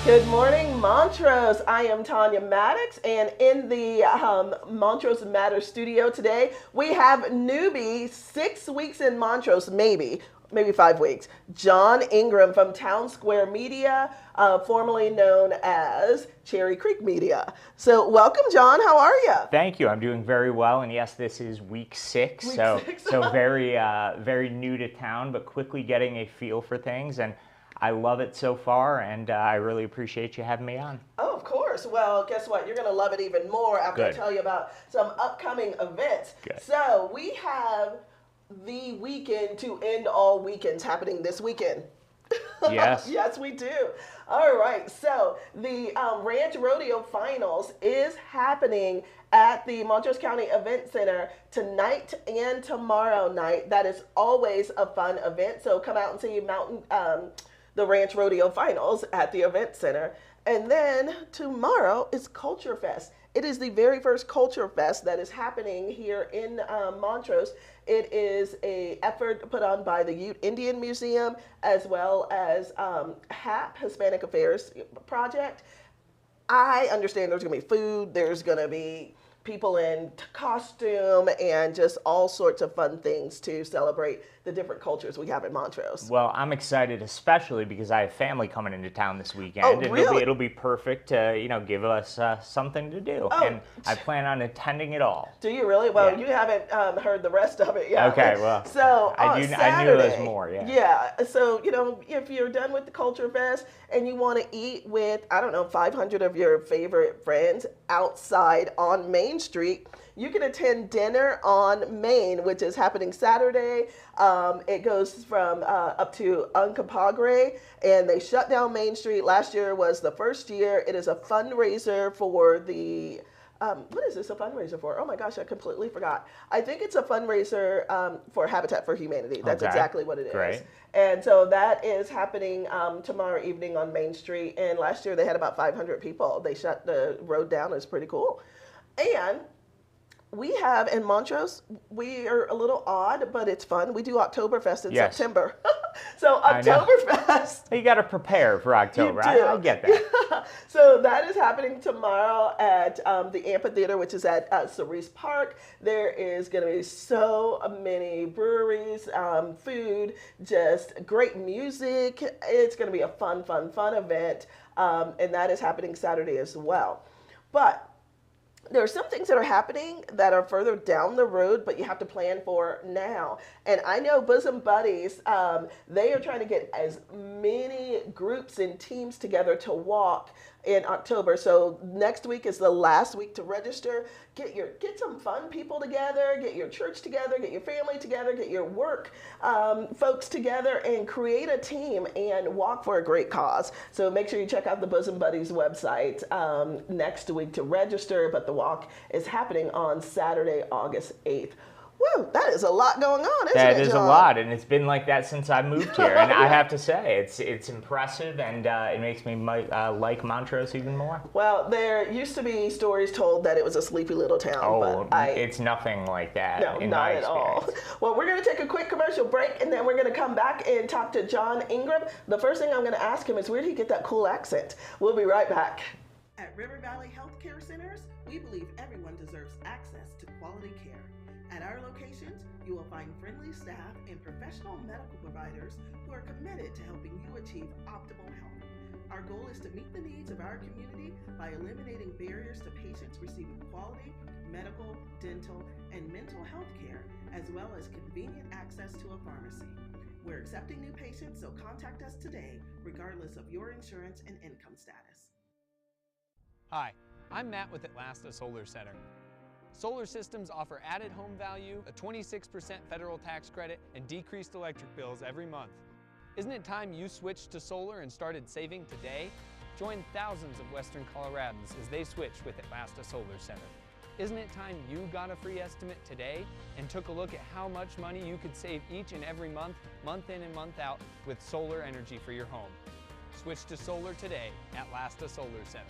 Good morning, Montrose. I am Tanya Maddox, and in the Montrose Matters studio today, we have newbie, 6 weeks in Montrose, maybe 5 weeks, John Ingram from Townsquare Media, formerly known as Cherry Creek Media. So welcome, John. How are you? Thank you. I'm doing very well, and yes, this is week six, so very new to town, but quickly getting a feel for things, and I love it so far, and I really appreciate you having me on. Oh, of course. Well, guess what? You're going to love it even more after I tell you about some upcoming events. Good. So we have the weekend to end all weekends happening this weekend. Yes. Yes, we do. All right. So the Ranch Rodeo Finals is happening at the Montrose County Event Center tonight and tomorrow night. That is always a fun event. So come out and see the Ranch Rodeo Finals at the Event Center. And then tomorrow is Culture Fest. It is the very first Culture Fest that is happening here in Montrose. It is an effort put on by the Ute Indian Museum as well as HAP, Hispanic Affairs Project. I understand there's going to be food, there's going to be people in costume, and just all sorts of fun things to celebrate the different cultures we have in Montrose. Well, I'm excited, especially because I have family coming into town this weekend. Oh, and really? it'll be perfect to, give us something to do. Oh. And I plan on attending it all. Do you really? Well, Yeah. you haven't heard the rest of it yet. Okay, well, so I knew there was more, yeah. Yeah, so, if you're done with the Culture Fest and you want to eat with, 500 of your favorite friends outside on Main Street, you can attend Dinner on Main, which is happening Saturday. It goes from up to Uncompahgre, and they shut down Main Street. Last year was the first year. It is a fundraiser for the what is this a fundraiser for? Oh my gosh, I completely forgot. I think it's a fundraiser for Habitat for Humanity. That's exactly what it is. Great. And so that is happening tomorrow evening on Main Street. And last year they had about 500 people. They shut the road down. It's pretty cool. And we have in Montrose, we are a little odd, but it's fun. We do Oktoberfest in September. So Oktoberfest. You got to prepare for October. You do. I get that. So that is happening tomorrow at the amphitheater, which is at Cerise Park. There is going to be so many breweries, food, just great music. It's going to be a fun event, and that is happening Saturday as well. But there are some things that are happening that are further down the road, but you have to plan for now. And I know Bosom Buddies, they are trying to get as many groups and teams together to walk in October. So next week is the last week to register. Get some fun people together, get your church together, get your family together, get your work folks together, and create a team and walk for a great cause. So make sure you check out the Bosom Buddies website next week to register, but the walk is happening on Saturday, August 8th. Woo, that is a lot going on, isn't it, That is John? a lot, and it's been like that since I moved here. And I have to say, it's impressive, and it makes me like Montrose even more. Well, there used to be stories told that it was a sleepy little town. Oh, but it's nothing like that. No, in not my at all. Well, we're going to take a quick commercial break, and then we're going to come back and talk to John Ingram. The first thing I'm going to ask him is, where did he get that cool accent? We'll be right back. At River Valley Healthcare Centers, we believe everyone deserves access to quality care. At our locations, you will find friendly staff and professional medical providers who are committed to helping you achieve optimal health. Our goal is to meet the needs of our community by eliminating barriers to patients receiving quality medical, dental, and mental health care, as well as convenient access to a pharmacy. We're accepting new patients, so contact us today, regardless of your insurance and income status. Hi, I'm Matt with Atlasta Solar Center. Solar systems offer added home value, a 26% federal tax credit, and decreased electric bills every month. Isn't it time you switched to solar and started saving today? Join thousands of Western Coloradans as they switch with Atlasta Solar Center. Isn't it time you got a free estimate today and took a look at how much money you could save each and every month, month in and month out, with solar energy for your home? Switch to solar today at Atlasta Solar Center.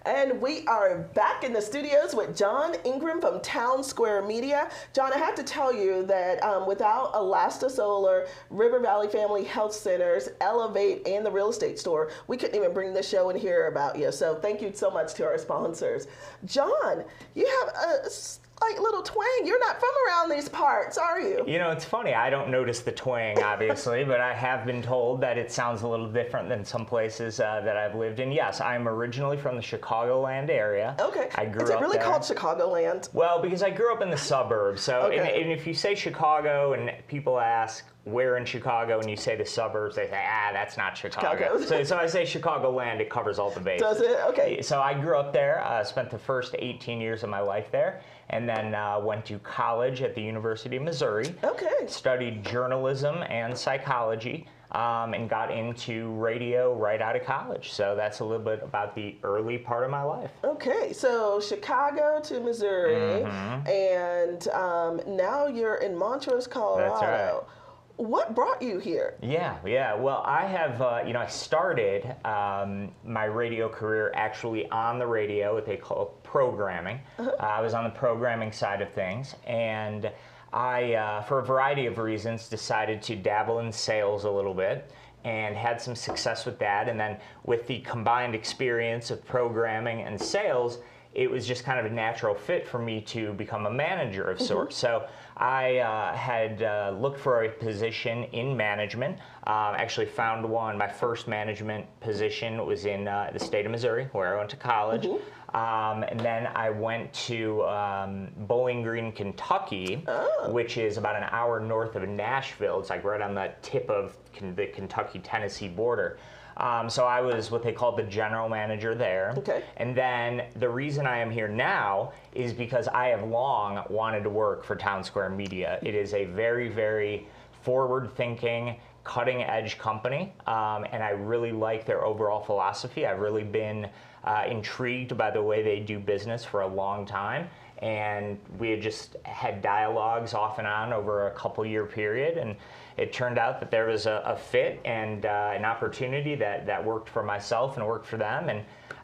And we are back in the studios with John Ingram from Townsquare Media. John, I have to tell you that without Alasta Solar, River Valley Family Health Centers, Elevate, and the real estate store, we couldn't even bring this show and hear about you. So thank you so much to our sponsors. John, you have a like little twang. You're not from around these parts, are you? You know, it's funny. I don't notice the twang, obviously, but I have been told that it sounds a little different than some places that I've lived in. Yes, I'm originally from the Chicagoland area. Okay. I grew Is it up really there. called Chicagoland? Well, because I grew up in the suburbs. So, Okay. and if you say Chicago and people ask where in Chicago and you say the suburbs, they say, that's not Chicago. So I say Chicagoland, it covers all the bases. Does it? Okay. So I grew up there, spent the first 18 years of my life there, and then went to college at the University of Missouri. Okay. Studied journalism and psychology, and got into radio right out of college. So that's a little bit about the early part of my life. Okay, so Chicago to Missouri, and now you're in Montrose, Colorado. That's right. What brought you here? Yeah. Well, I have, I started my radio career actually on the radio, what they call programming. I was on the programming side of things, and I, for a variety of reasons, decided to dabble in sales a little bit and had some success with that. And then with the combined experience of programming and sales, it was just kind of a natural fit for me to become a manager of sorts. So I had looked for a position in management, actually found one. My first management position was in the state of Missouri, where I went to college. And then I went to Bowling Green, Kentucky, which is about an hour north of Nashville. It's like right on the tip of the Kentucky-Tennessee border. So I was what they called the general manager there. Okay. And then the reason I am here now is because I have long wanted to work for Townsquare Media. It is a very, very forward-thinking, cutting-edge company, and I really like their overall philosophy. I've really been intrigued by the way they do business for a long time. And we had just had dialogues off and on over a couple-year period, and it turned out that there was a fit and an opportunity that worked for myself and worked for them. And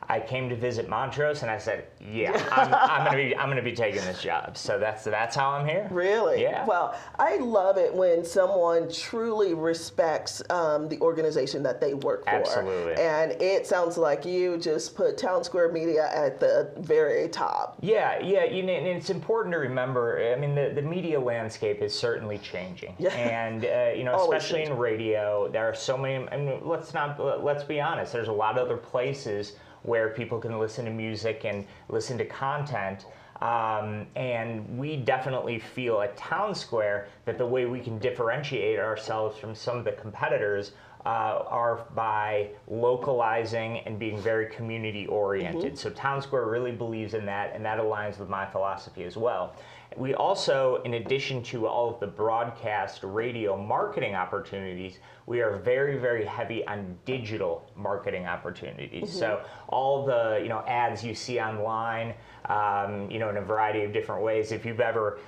I came to visit Montrose, and I said, I'm gonna be taking this job. So that's how I'm here. Really? Yeah. Well, I love it when someone truly respects the organization that they work for. Absolutely. And it sounds like you just put Townsquare Media at the very top. Yeah, and it's important to remember, I mean, the media landscape is certainly changing. Yeah. And, Always especially in radio, there are so many, I mean, let's be honest, there's a lot of other places where people can listen to music and listen to content. And we definitely feel at Townsquare that the way we can differentiate ourselves from some of the competitors are by localizing and being very community oriented. So Townsquare really believes in that, and that aligns with my philosophy as well. We also, in addition to all of the broadcast radio marketing opportunities, we are very, very heavy on digital marketing opportunities. So all the ads you see online, in a variety of different ways. If you've ever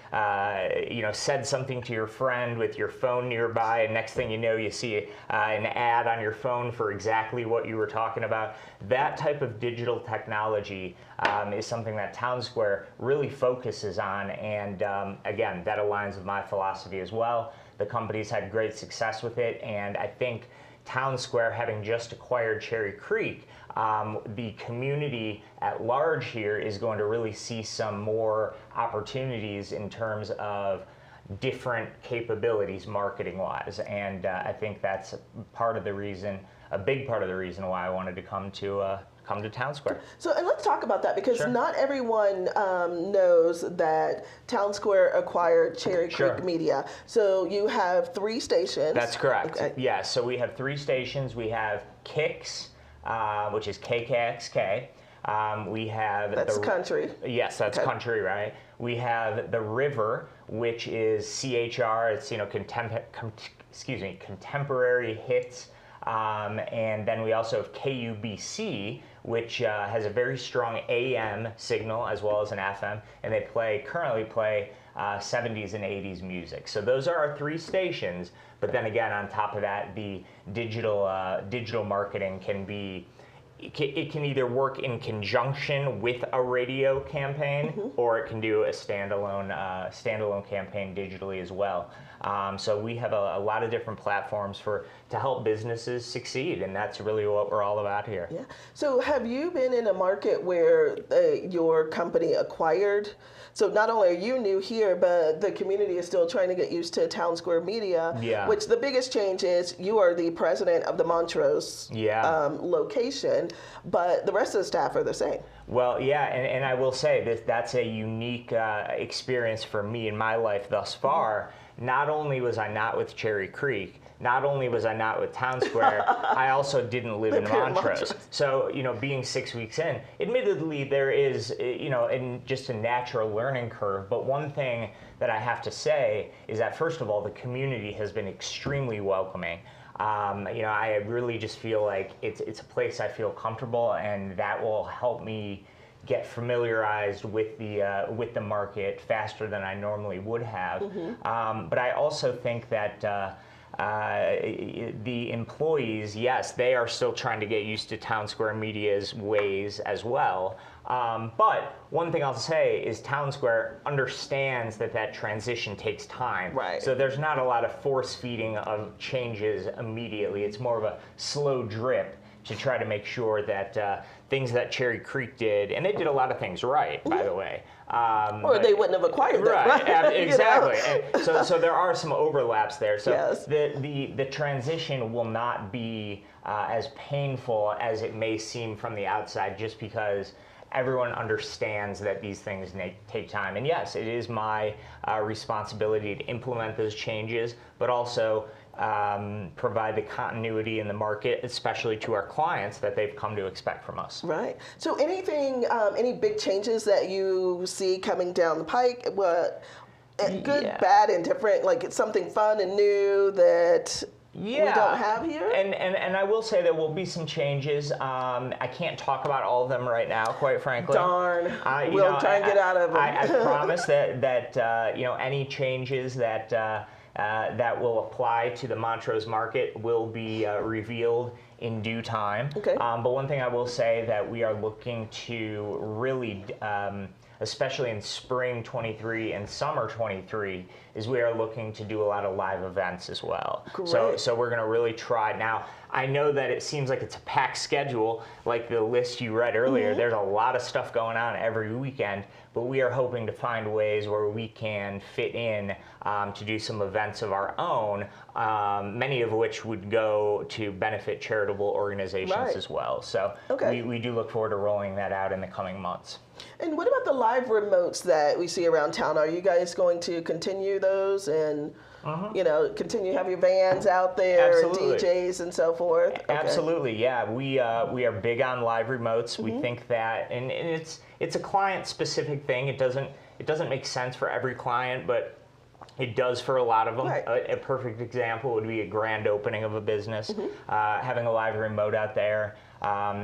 said something to your friend with your phone nearby, and next thing you know, you see an ad on your phone for exactly what you were talking about. That type of digital technology is something that Townsquare really focuses on, and again, that aligns with my philosophy as well. The company's had great success with it, and I think Townsquare, having just acquired Cherry Creek, the community at large here is going to really see some more opportunities in terms of different capabilities marketing-wise, and I think that's a big part of the reason why I wanted to come to Townsquare. So, and let's talk about that, because Sure. not everyone knows that Townsquare acquired Cherry Sure. Creek Media. So you have 3 stations. That's correct. Okay. Yeah, so we have 3 stations. We have Kicks, which is KKXK. We have That's country. Yes, that's Okay. country, right? We have The River, which is CHR. It's contemporary hits. And then we also have KUBC, which has a very strong AM signal as well as an FM, and they currently play 70s and 80s music. So those are our 3 stations. But then again, on top of that, the digital marketing can be it can either work in conjunction with a radio campaign, or it can do a standalone campaign digitally as well. So we have a lot of different platforms to help businesses succeed, and that's really what we're all about here. Yeah. So have you been in a market where your company acquired? So not only are you new here, but the community is still trying to get used to Townsquare Media, which the biggest change is you are the president of the Montrose location, but the rest of the staff are the same. Well, yeah, and I will say that's a unique experience for me in my life thus far. Not only was I not with Cherry Creek, not only was I not with Townsquare, I also didn't live in Montrose. So, being 6 weeks in, admittedly there is, just a natural learning curve. But one thing that I have to say is that, first of all, the community has been extremely welcoming. I really just feel like it's a place I feel comfortable, and that will help me get familiarized with the market faster than I normally would have. But I also think that the employees, yes, they are still trying to get used to Townsquare Media's ways as well. But one thing I'll say is Townsquare understands that transition takes time. Right. So there's not a lot of force feeding of changes immediately. It's more of a slow drip to try to make sure that things that Cherry Creek did, and they did a lot of things right, by the way. Or they wouldn't have acquired them, right? Exactly. And so there are some overlaps there. So yes. the transition will not be as painful as it may seem from the outside, just because everyone understands that these things take time. And yes, it is my responsibility to implement those changes, but also provide the continuity in the market, especially to our clients, that they've come to expect from us. Right. So anything, any big changes that you see coming down the pike? Good, bad, and different, like it's something fun and new that we don't have here? And I will say there will be some changes. I can't talk about all of them right now, quite frankly. Darn. We'll try and get out of them. I promise that any changes that will apply to the Montrose market will be revealed in due time. Okay. But one thing I will say that we are looking to really, especially in spring 23 and summer 23, is we are looking to do a lot of live events as well. Great. So we're going to really try. Now, I know that it seems like it's a packed schedule, like the list you read earlier. There's a lot of stuff going on every weekend, but we are hoping to find ways where we can fit in to do some events of our own, many of which would go to benefit charitable organizations as well. So we do look forward to rolling that out in the coming months. And what about the live remotes that we see around town? Are you guys going to continue those and continue to have your vans out there and DJs and so forth? Okay. Absolutely, yeah. We are big on live remotes. We think that, and it's a client-specific thing. It doesn't make sense for every client, but it does for a lot of them. Right. A perfect example would be a grand opening of a business. Having a live remote out there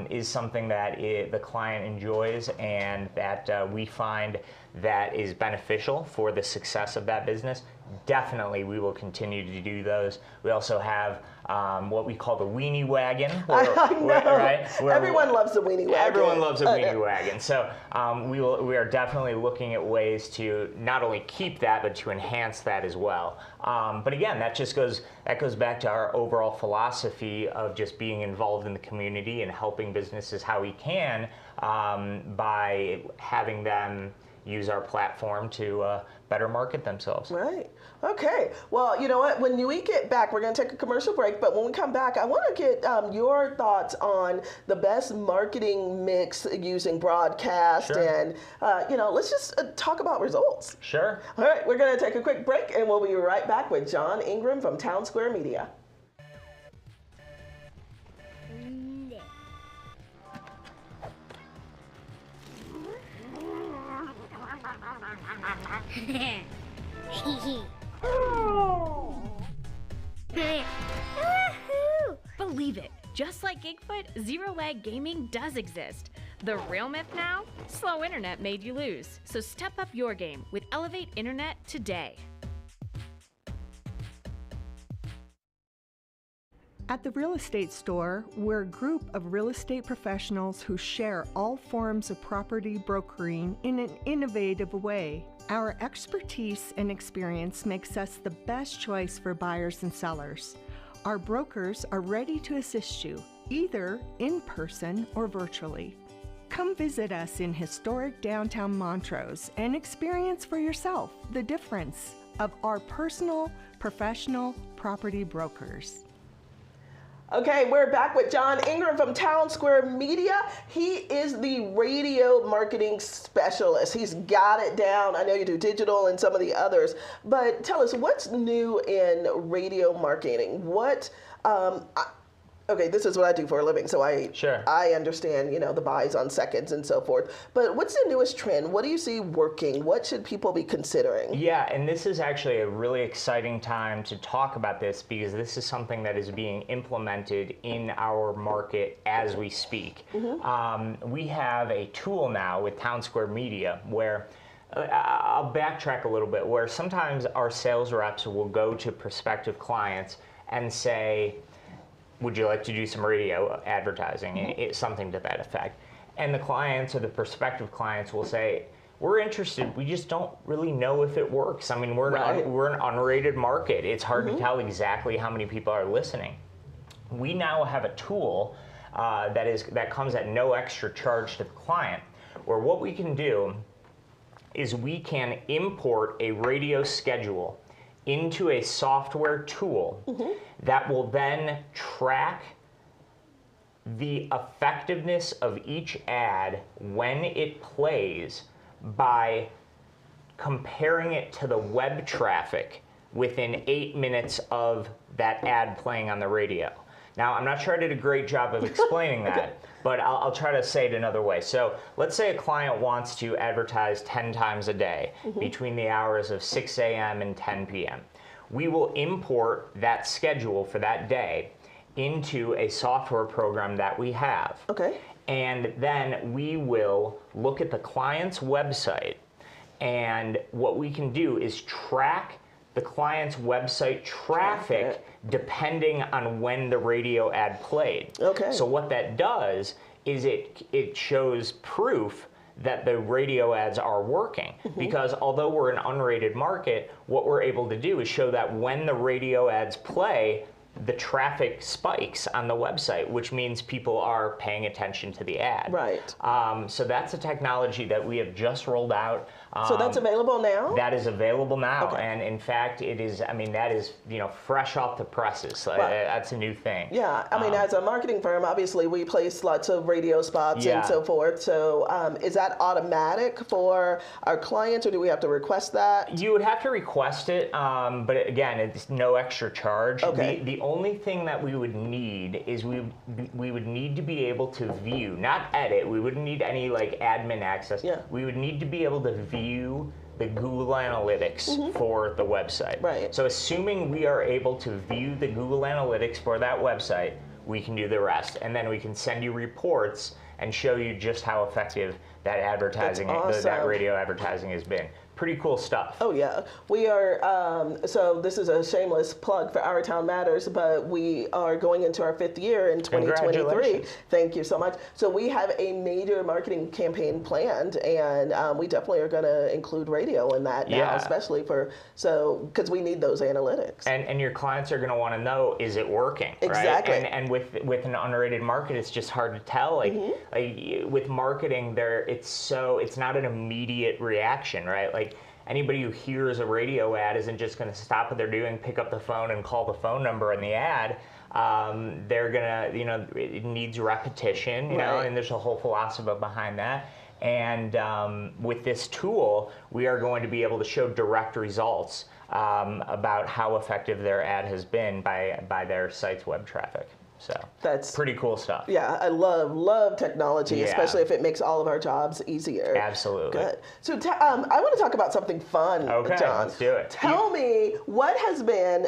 is something that the client enjoys, and that we find that is beneficial for the success of that business. Definitely, we will continue to do those. We also have what we call the weenie wagon. I know. Right? Everyone loves the weenie wagon. Everyone loves a weenie wagon. So we are definitely looking at ways to not only keep that, but to enhance that as well. But again, that goes back to our overall philosophy of just being involved in the community and helping businesses how we can by having them use our platform to better market themselves. Right. Okay. Well, you know what? When we get back, we're going to take a commercial break. But when we come back, I want to get your thoughts on the best marketing mix using broadcast. And, let's just talk about results. Sure. All right. We're going to take a quick break, and we'll be right back with John Ingram from Townsquare Media. Believe it, just like Gigfoot, Zero Lag Gaming does exist. The real myth now? Slow internet made you lose. So step up your game with Elevate Internet today. At the Real Estate Store, we're a group of real estate professionals who share all forms of property brokering in an innovative way. Our expertise and experience makes us the best choice for buyers and sellers. Our brokers are ready to assist you, either in person or virtually. Come visit us in historic downtown Montrose and experience for yourself the difference of our personal, professional property brokers. Okay, we're back with John Ingram from Townsquare Media. He is the radio marketing specialist. He's got it down. I know you do digital and some of the others, but tell us what's new in radio marketing. Okay, this is what I do for a living, so I understand, the buys on seconds and so forth. But what's the newest trend? What do you see working? What should people be considering? Yeah, and this is actually a really exciting time to talk about this because this is something that is being implemented in our market as we speak. We have a tool now with Townsquare Media where I'll backtrack a little bit, where sometimes our sales reps will go to prospective clients and say, would you like to do some radio advertising? It's something to that effect. And the clients or the prospective clients will say, we're interested, we just don't really know if it works. I mean, we're an unrated market. It's hard to tell exactly how many people are listening. We now have a tool that comes at no extra charge to the client, where what we can do is we can import a radio schedule into a software tool that will then track the effectiveness of each ad when it plays by comparing it to the web traffic within 8 minutes of that ad playing on the radio. Now, I'm not sure I did a great job of explaining that, but I'll try to say it another way. So let's say a client wants to advertise 10 times a day between the hours of 6 a.m. and 10 p.m. We will import that schedule for that day into a software program that we have. Okay. And then we will look at the client's website, and what we can do is track the client's website traffic depending on when the radio ad played. Okay. So what that does is it shows proof that the radio ads are working. Because although we're an unrated market, what we're able to do is show that when the radio ads play, the traffic spikes on the website, which means people are paying attention to the ad. Right. So that's a technology that we have just rolled out. So that's available now? That is available now. Okay. And in fact, it is, that is, fresh off the presses. That's a new thing. Yeah, as a marketing firm, obviously we place lots of radio spots and so forth. So is that automatic for our clients, or do we have to request that? You would have to request it, but again, it's no extra charge. Okay. The only thing that we would need is we would need to be able to view, not edit. We wouldn't need any admin access. Yeah. We would need to be able to view the Google Analytics for the website. Right. So assuming we are able to view the Google Analytics for that website, we can do the rest, and then we can send you reports and show you just how effective that advertising, that radio advertising has been. Pretty cool stuff. Oh yeah, we are, so this is a shameless plug for Our Town Matters, but we are going into our 5th year in 2023. Thank you so much. So we have a major marketing campaign planned, and we definitely are going to include radio in that now, especially because we need those analytics. And your clients are going to want to know, is it working? Exactly. Right? And with an unrated market, it's just hard to tell. With marketing, it's not an immediate reaction, right? Anybody who hears a radio ad isn't just going to stop what they're doing, pick up the phone and call the phone number in the ad. They're going to, it needs repetition, you know, and there's a whole philosophy behind that. And with this tool, we are going to be able to show direct results about how effective their ad has been by their site's web traffic. So That's pretty cool stuff. Yeah, I love technology, Yeah. especially if it makes all of our jobs easier. Absolutely. Good. So I want to talk about something fun, Okay, John. let's do it. Tell me what has been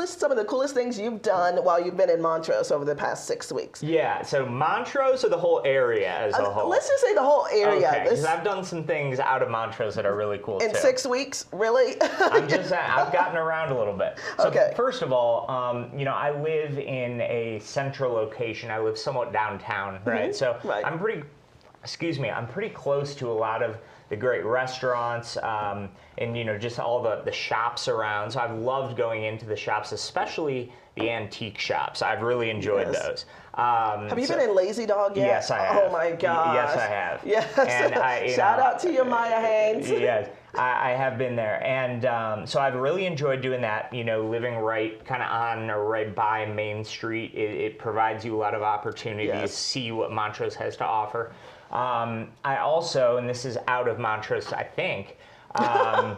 some of the coolest things you've done while you've been in Montrose over the past 6 weeks. Yeah, so Montrose or the whole area as a whole? Let's just say the whole area. Okay, because I've done some things out of Montrose that are really cool in too. 6 weeks, really? I'm just saying, I've gotten around a little bit. So Okay. first of all, I live in a central location. I live somewhat downtown, right? So Right. I'm pretty close to a lot of the great restaurants and just all the shops around. So I've loved going into the shops, especially the antique shops. I've really enjoyed Yes. those. Have you been in Lazy Dog yet? Yes, I have. Oh my gosh. Yes, I have. Yes. And Shout out to you, Maya Haynes. Yes, I have been there, and so I've really enjoyed doing that. Living right kind of on or right by Main Street, it provides you a lot of opportunity to Yes. see what Montrose has to offer. I also, and this is out of Montrose, I think. I'm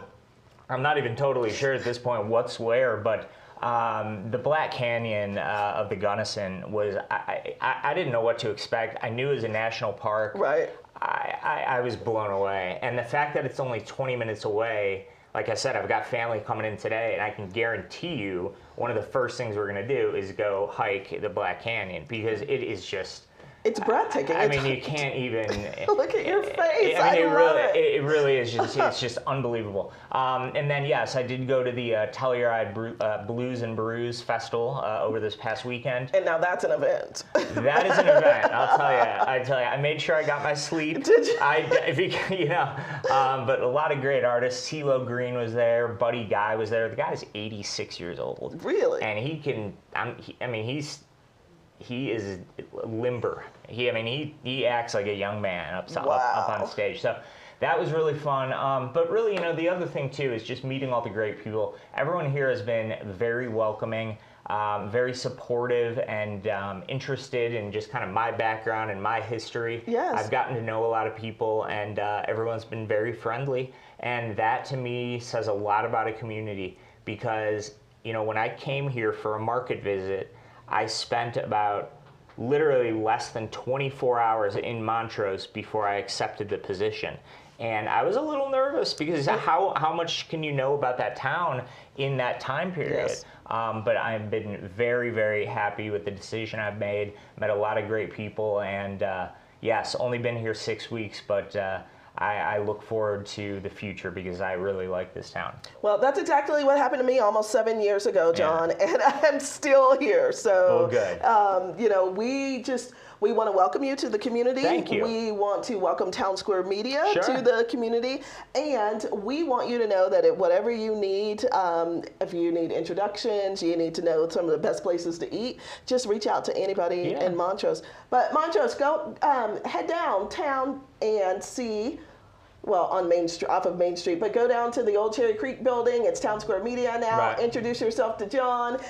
not even totally sure at this point what's where, but the Black Canyon of the Gunnison was, I didn't know what to expect. I knew it was a national park. Right. I was blown away. And the fact that it's only 20 minutes away, like I said, I've got family coming in today, and I can guarantee you one of the first things we're going to do is go hike the Black Canyon, because it is just... It's breathtaking. I mean, you can't even... Look at your face. I mean, love it. it really is just, it's just unbelievable. And then, yes, I did go to the Telluride Blues and Brews Festival over this past weekend. And now that's an event. That is an event, I'll tell you. I made sure I got my sleep. Did you? But a lot of great artists. CeeLo Green was there. Buddy Guy was there. The guy's 86 years old. Really? And he is limber. He acts like a young man up on stage. So that was really fun. But really, the other thing too is just meeting all the great people. Everyone here has been very welcoming, very supportive, and interested in just kind of my background and my history. Yes. I've gotten to know a lot of people, and everyone's been very friendly. And that to me says a lot about a community, because when I came here for a market visit, I spent about literally less than 24 hours in Montrose before I accepted the position. And I was a little nervous, because how much can you know about that town in that time period? Yes. But I've been very, very happy with the decision I've made. Met a lot of great people, and yes, only been here 6 weeks, but I look forward to the future, because I really like this town. Well, that's exactly what happened to me almost 7 years ago, John, Yeah. and I'm still here. So, Oh, good. we want to welcome you to the community. Thank you. We want to welcome Townsquare Media Sure. to the community, and we want you to know that whatever you need, if you need introductions, you need to know some of the best places to eat, just reach out to anybody Yeah. in Montrose. But Montrose, go head downtown and see. Well, on Main Street, off of Main Street, but go down to the old Cherry Creek building. It's Townsquare Media now. Right. Introduce yourself to John.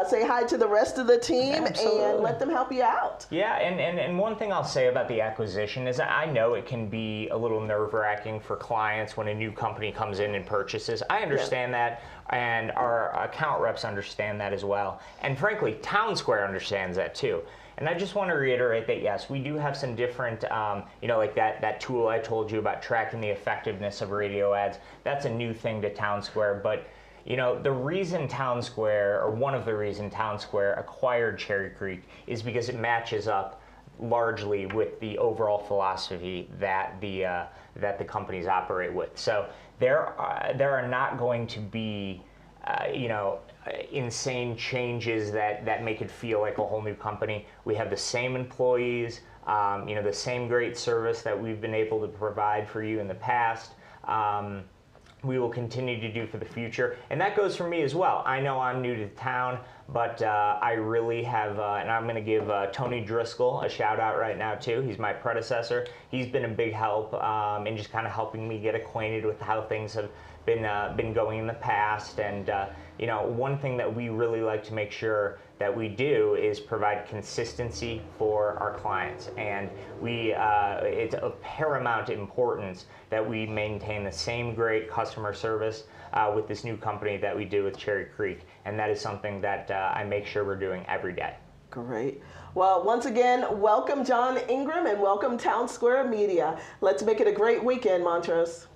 Say hi to the rest of the team, Absolutely. and let them help you out. Yeah, and one thing I'll say about the acquisition is I know it can be a little nerve-wracking for clients when a new company comes in and purchases. I understand that, and our account reps understand that as well. And frankly, Townsquare understands that too. And I just want to reiterate that, yes, we do have some different, like that tool I told you about tracking the effectiveness of radio ads. That's a new thing to Townsquare. But, the reason Townsquare, or one of the reasons Townsquare acquired Cherry Creek, is because it matches up largely with the overall philosophy that the companies operate with. So there are not going to be, insane changes that make it feel like a whole new company. We have the same employees, the same great service that we've been able to provide for you in the past. We will continue to do for the future, and that goes for me as well. I know I'm new to town, but I really have, and I'm going to give Tony Driscoll a shout out right now too. He's my predecessor. He's been a big help in just kind of helping me get acquainted with how things have been going in the past. And one thing that we really like to make sure that we do is provide consistency for our clients, and it's of paramount importance that we maintain the same great customer service with this new company that we do with Cherry Creek, and that is something that I make sure we're doing every day. Great. Well, once again, welcome John Ingram and welcome Townsquare Media. Let's make it a great weekend, Montrose.